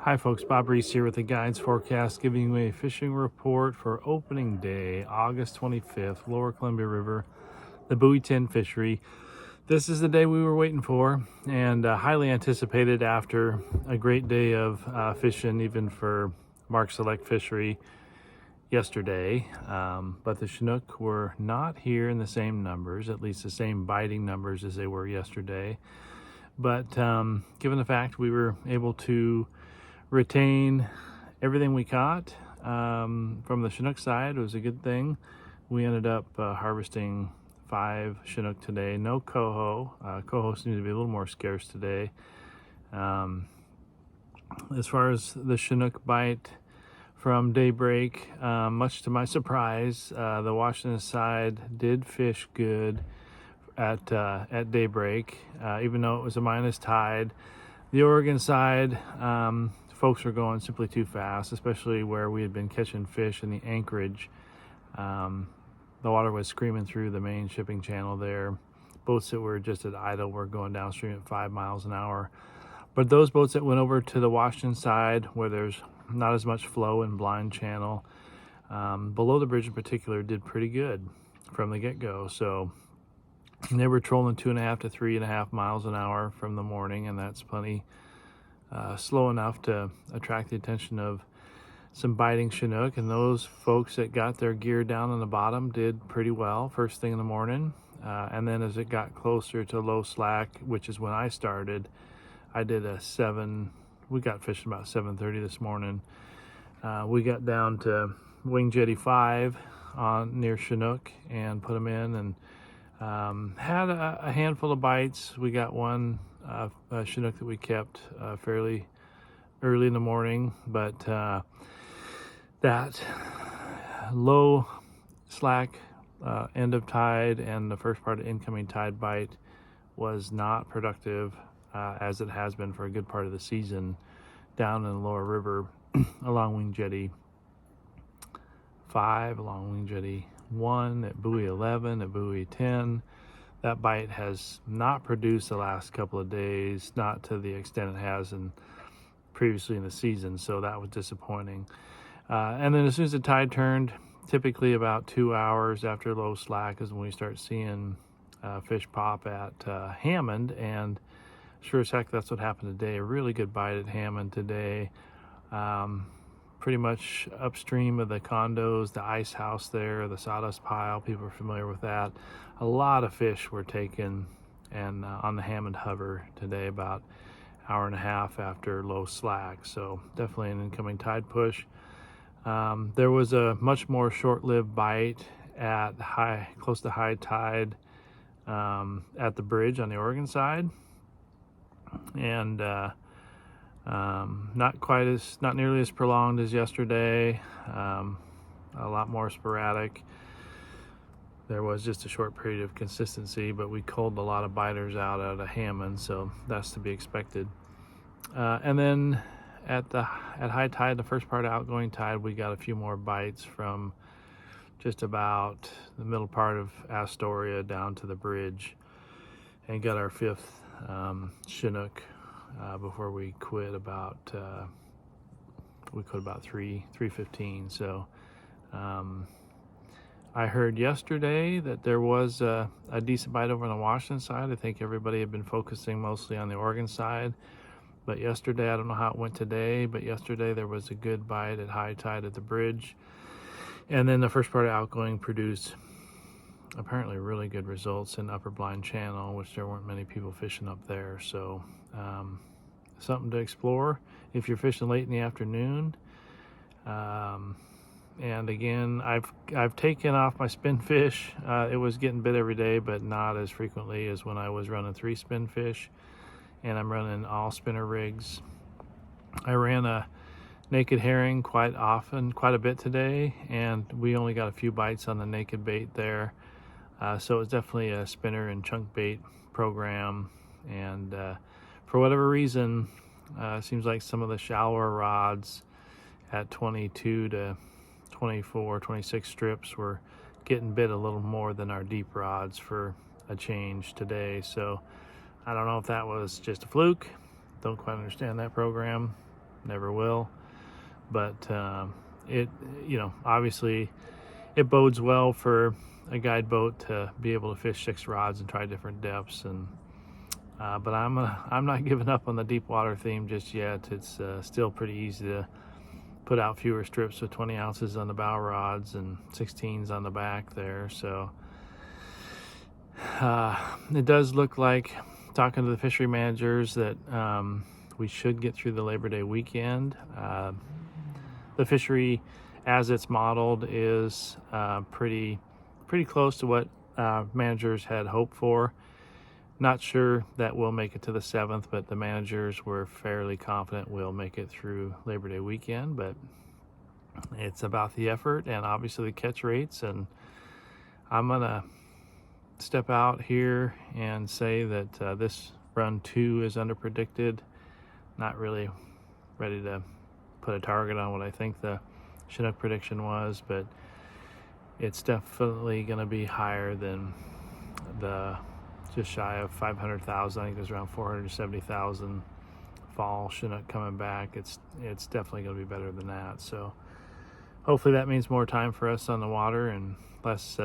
Hi folks, Bob Reese here with the Guides Forecast, giving you a fishing report for opening day, August 25th, Lower Columbia River, the Buoy 10 fishery. This is the day we were waiting for and highly anticipated after a great day of fishing, even for Mark Select Fishery yesterday. But the Chinook were not here in the same numbers, at least the same biting numbers as they were yesterday. But given the fact we were able to retain everything we caught from the Chinook side, it was a good thing. We ended up harvesting 5 Chinook today. No coho. Coho seems to be a little more scarce today. As far as the Chinook bite from daybreak, much to my surprise, the Washington side did fish good at daybreak, even though it was a minus tide. The Oregon side, folks were going simply too fast, especially where we had been catching fish in the anchorage. The water was screaming through the main shipping channel there. Boats that were just at idle were going downstream at 5 miles an hour. But those boats that went over to the Washington side, where there's not as much flow in blind channel, below the bridge in particular, did pretty good from the get-go. So they were trolling 2.5 to 3.5 miles an hour from the morning, and that's plenty slow enough to attract the attention of some biting Chinook. And those folks that got their gear down on the bottom did pretty well first thing in the morning. And then as it got closer to low slack, which is when I started, I did we got fishing about 7:30 this morning. We got down to Wing Jetty 5 near Chinook and put them in, and had a handful of bites. We got one Chinook that we kept fairly early in the morning, but that low slack end of tide and the first part of incoming tide bite was not productive, as it has been for a good part of the season down in the lower river along Wing Jetty 5, along Wing Jetty 1, at Buoy 11, at Buoy 10. That bite has not produced the last couple of days, not to the extent it has previously in the season, so that was disappointing. And then as soon as the tide turned, typically about 2 hours after low slack is when we start seeing fish pop at Hammond, and sure as heck that's what happened today. A really good bite at Hammond today. Pretty much upstream of the condos, the ice house there, the sawdust pile, people are familiar with that. A lot of fish were taken and on the Hammond hover today, about an hour and a half after low slack. So definitely an incoming tide push. There was a much more short-lived bite at close to high tide at the bridge on the Oregon side, and not nearly as prolonged as yesterday. A lot more sporadic. There was just a short period of consistency, but we culled a lot of biters out of Hammond, so that's to be expected. And then at high tide, the first part of outgoing tide, we got a few more bites from just about the middle part of Astoria down to the bridge, and got our 5th Chinook before we quit about 3:15. So I heard yesterday that there was a decent bite over on the Washington side. I think everybody had been focusing mostly on the Oregon side, but yesterday, I don't know how it went today, but yesterday there was a good bite at high tide at the bridge. And then the first part of outgoing produced apparently really good results in upper blind channel, which there weren't many people fishing up there. So something to explore if you're fishing late in the afternoon. And again, I've taken off my spin fish. It was getting bit every day, but not as frequently as when I was running 3 spin fish, and I'm running all spinner rigs. I ran a naked herring quite a bit today, and we only got a few bites on the naked bait there. So it's definitely a spinner and chunk bait program, and for whatever reason, it seems like some of the shallower rods at 22 to 24, 26 strips were getting bit a little more than our deep rods for a change today. So I don't know if that was just a fluke. Don't quite understand that program. never will. But it, obviously it bodes well for a guide boat to be able to fish 6 rods and try different depths. And but I'm not giving up on the deep water theme just yet. It's still pretty easy to put out fewer strips with 20 ounces on the bow rods and 16s on the back there. So it does look like, talking to the fishery managers, that we should get through the Labor Day weekend. The fishery, as it's modeled, is pretty close to what managers had hoped for. Not sure that we'll make it to the 7th, but the managers were fairly confident we'll make it through Labor Day weekend. But it's about the effort and obviously the catch rates. And I'm gonna step out here and say that this run 2 is under predicted. Not really ready to put a target on what I think the Chinook prediction was, but it's definitely going to be higher than the just shy of 500,000. I think there's around 470,000 fall Chinook coming back. It's definitely going to be better than that. So hopefully that means more time for us on the water and less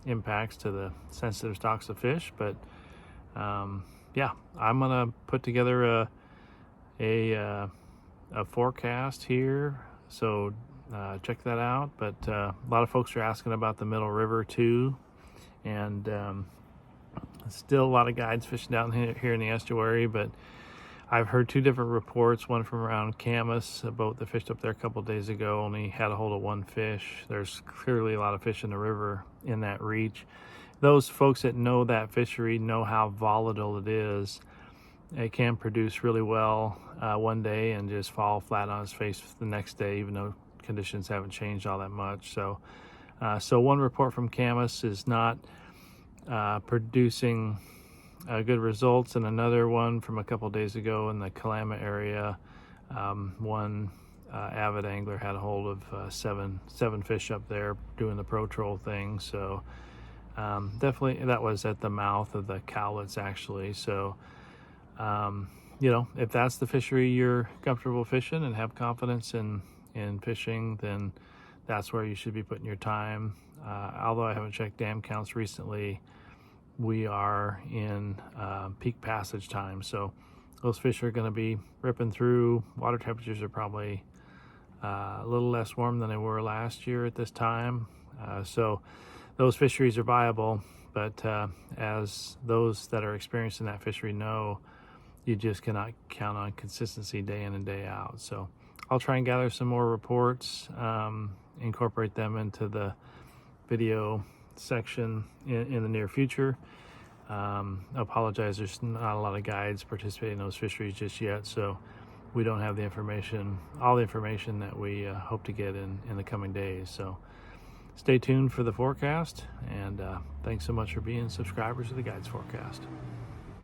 impacts to the sensitive stocks of fish. But yeah, I'm gonna put together a forecast here, so check that out. But a lot of folks are asking about the Middle River too, and still a lot of guides fishing down here in the estuary. But I've heard 2 different reports, one from around Camas, a boat that fished up there a couple of days ago, only had a hold of 1 fish. There's clearly a lot of fish in the river in that reach. Those folks that know that fishery know how volatile it is. It can produce really well one day and just fall flat on its face the next day, even though conditions haven't changed all that much. So one report from Camas is not producing good results, and another one from a couple days ago in the Kalama area, one avid angler had a hold of seven fish up there doing the pro troll thing. So definitely that was at the mouth of the Cowlitz actually. So if that's the fishery you're comfortable fishing and have confidence in fishing, then that's where you should be putting your time. Although I haven't checked dam counts recently, we are in peak passage time, so those fish are going to be ripping through. Water temperatures are probably a little less warm than they were last year at this time, so those fisheries are viable. But as those that are experiencing that fishery know, you just cannot count on consistency day in and day out. So I'll try and gather some more reports, incorporate them into the video section in the near future. Apologize, there's not a lot of guides participating in those fisheries just yet, so we don't have the information, all the information that we hope to get in the coming days. So stay tuned for the forecast, and thanks so much for being subscribers of the Guides Forecast.